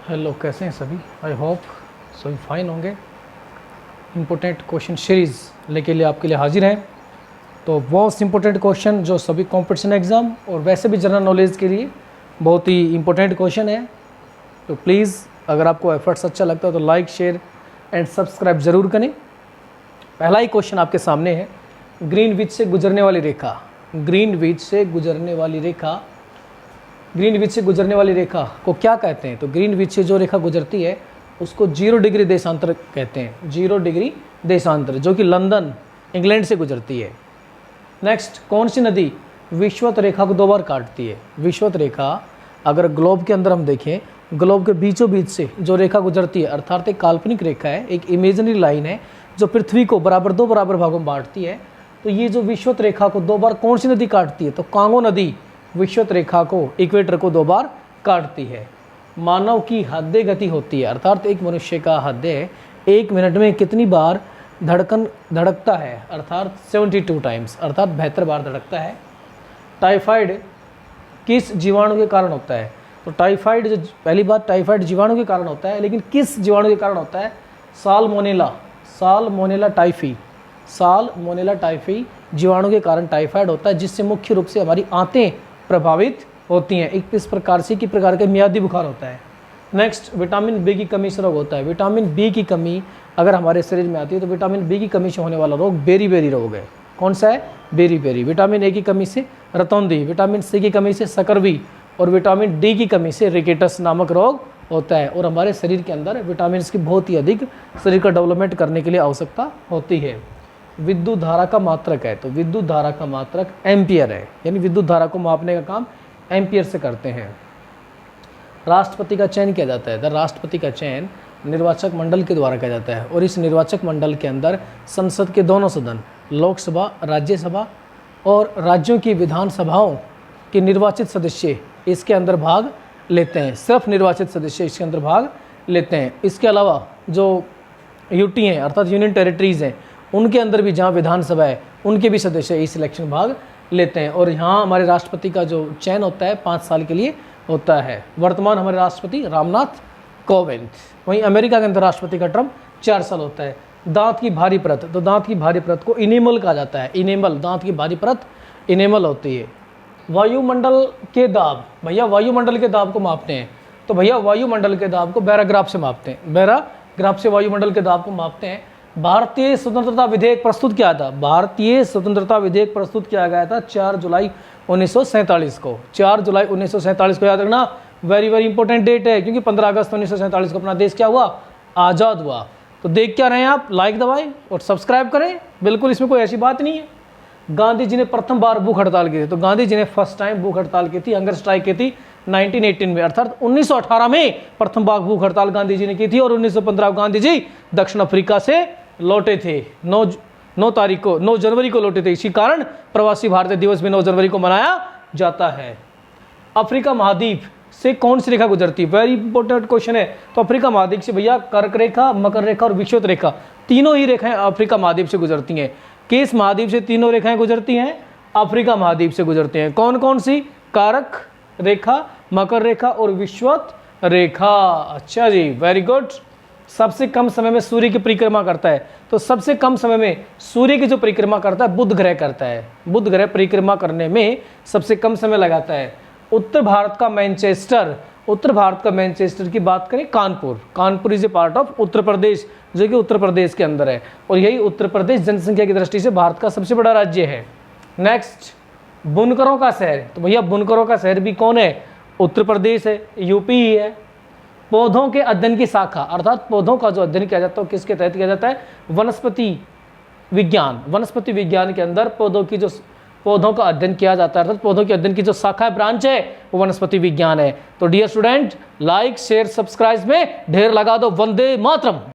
Hello, कैसे हैं सभी? आई होप सभी फाइन होंगे। इम्पोर्टेंट क्वेश्चन सीरीज़ लेके लिए आपके लिए हाजिर हैं। तो बहुत इम्पोर्टेंट क्वेश्चन जो सभी कंपटीशन एग्ज़ाम और वैसे भी जनरल नॉलेज के लिए बहुत ही इम्पोर्टेंट क्वेश्चन है। तो प्लीज़ अगर आपको एफर्ट्स अच्छा लगता है तो लाइक, शेयर एंड सब्सक्राइब ज़रूर करें। पहला ही क्वेश्चन आपके सामने है, ग्रीनविच से गुजरने वाली रेखा। ग्रीनविच से गुजरने वाली रेखा, ग्रीनविच से गुजरने वाली रेखा को क्या कहते हैं? तो ग्रीनविच से जो रेखा गुजरती है उसको 0 डिग्री देशांतर कहते हैं। 0 डिग्री देशांतर, जो कि लंदन इंग्लैंड से गुजरती है। नेक्स्ट, कौन सी नदी विषुवत रेखा को 2 बार काटती है? विषुवत रेखा, अगर ग्लोब के अंदर हम देखें, ग्लोब के बीचों बीच से जो रेखा गुजरती है, अर्थात एक काल्पनिक रेखा है, एक इमेजिनरी लाइन है जो पृथ्वी को 2 बराबर भागों में बांटती है। तो ये जो विषुवत रेखा को 2 बार कौन सी नदी काटती है? तो कांगो नदी विषुवत रेखा को, इक्वेटर को 2 बार काटती है। मानव की हृदय गति होती है, अर्थात एक मनुष्य का हृदय 1 मिनट में कितनी बार धड़कता है? अर्थात 72 टाइम्स, अर्थात 72 बार धड़कता है। टाइफाइड किस जीवाणु के कारण होता है? तो टाइफाइड, जो पहली बात, टाइफाइड जीवाणु के कारण होता है, लेकिन किस जीवाणु के कारण होता है? Salmonella, salmonella typhi, salmonella typhi जीवाणु के कारण टाइफाइड होता है, जिससे मुख्य रूप से हमारी आंतें प्रभावित होती हैं। एक इस प्रकार के मियादी बुखार होता है। नेक्स्ट, विटामिन बी की कमी से रोग होता है। विटामिन बी की कमी अगर हमारे शरीर में आती है तो विटामिन बी की कमी से होने वाला रोग बेरी रोग है। कौन सा है? बेरी। विटामिन ए की कमी से रतौंधी, विटामिन सी की कमी से सकरवी और विटामिन डी की कमी से रिकेटस नामक रोग होता है। और हमारे शरीर के अंदर विटामिन की बहुत ही अधिक शरीर का डेवलपमेंट करने के लिए आवश्यकता होती है। विद्युत धारा का मात्रक है, तो विद्युत धारा का मात्रक एम्पियर है, यानी विद्युत धारा को मापने का काम एम्पियर से करते हैं। राष्ट्रपति का चयन किया जाता है, द राष्ट्रपति का चयन निर्वाचक मंडल के द्वारा किया जाता है। और इस निर्वाचक मंडल के अंदर संसद के दोनों सदन, लोकसभा, राज्यसभा और राज्यों की विधानसभाओं के निर्वाचित सदस्य इसके अंदर भाग लेते हैं। सिर्फ निर्वाचित सदस्य इसके अंदर भाग लेते हैं। इसके अलावा जो यूटी हैं, अर्थात यूनियन टेरिटरीज़ हैं, उनके अंदर भी जहाँ विधानसभा है उनके भी सदस्य इस इलेक्शन में भाग लेते हैं। और यहाँ हमारे राष्ट्रपति का जो चयन होता है 5 साल के लिए होता है। वर्तमान हमारे राष्ट्रपति रामनाथ कोविंद। वहीं अमेरिका के अंदर राष्ट्रपति का टर्म 4 साल होता है। दांत की भारी परत, तो दांत की भारी परत को इनेमल कहा जाता है। इनेमल, दांत की भारी परत इनेमल होती है। वायुमंडल के दाब, भैया वायुमंडल के दाब को मापते हैं, तो भैया वायुमंडल के दाब को बैराग्राफ से मापते हैं। बैराग्राफ से वायुमंडल के दाब को मापते हैं। भारतीय स्वतंत्रता विधेयक प्रस्तुत किया था, भारतीय स्वतंत्रता विधेयक प्रस्तुत किया गया था 4 जुलाई 1947 को। 4 जुलाई 1947 को याद रखना, वेरी इंपॉर्टेंट डेट है, क्योंकि 15 अगस्त 1947 को अपना देश क्या हुआ? आज़ाद हुआ। तो देख क्या रहे हैं आप? लाइक दबाएं और सब्सक्राइब करें, बिल्कुल इसमें कोई ऐसी बात नहीं है। गांधी जी ने प्रथम बार भूख हड़ताल की थी, तो गांधी जी ने फर्स्ट टाइम भूख हड़ताल की थी, हंगर स्ट्राइक की थी 1918 में, अर्थात 1918 में प्रथम बार भूख हड़ताल गांधी जी ने की थी। और 1915 गांधी जी दक्षिण अफ्रीका से लौटे थे। 9 जनवरी को लौटे थे। इसी कारण प्रवासी भारतीय दिवस भी 9 जनवरी को मनाया जाता है। अफ्रीका महाद्वीप से कौन सी रेखा गुजरती है? वेरी इंपॉर्टेंट क्वेश्चन है। तो अफ्रीका महाद्वीप से भैया कर्क रेखा, मकर रेखा और विषुवत रेखा, तीनों ही रेखाएं अफ्रीका महाद्वीप से गुजरती हैं। किस महाद्वीप से तीनों रेखाएं गुजरती हैं? अफ्रीका महाद्वीप से गुजरती हैं। कौन कौन सी? कारक रेखा, मकर रेखा और विषुवत रेखा। अच्छा जी, वेरी गुड। सबसे कम समय में सूर्य की परिक्रमा करता है, तो सबसे कम समय में सूर्य की जो परिक्रमा करता है बुध ग्रह करता है। बुध ग्रह परिक्रमा करने में सबसे कम समय लगाता है। उत्तर भारत का मैनचेस्टर, उत्तर भारत का मैनचेस्टर की बात करें, Kanpur is a part of Uttar Pradesh, जो कि उत्तर प्रदेश के अंदर है। और यही उत्तर प्रदेश जनसंख्या की दृष्टि से भारत का सबसे बड़ा राज्य है। नेक्स्ट, बुनकरों का शहर, तो भैया बुनकरों का शहर भी कौन है? उत्तर प्रदेश है, यूपी ही है। पौधों के अध्ययन की शाखा, अर्थात पौधों का जो अध्ययन किया जाता है किसके तहत किया जाता है? वनस्पति विज्ञान। वनस्पति विज्ञान के अंदर पौधों का अध्ययन किया जाता है, अर्थात पौधों के अध्ययन की जो शाखा है, ब्रांच है, वो वनस्पति विज्ञान है। तो dear student, like, share, subscribe में ढेर लगा दो। वंदे मातरम।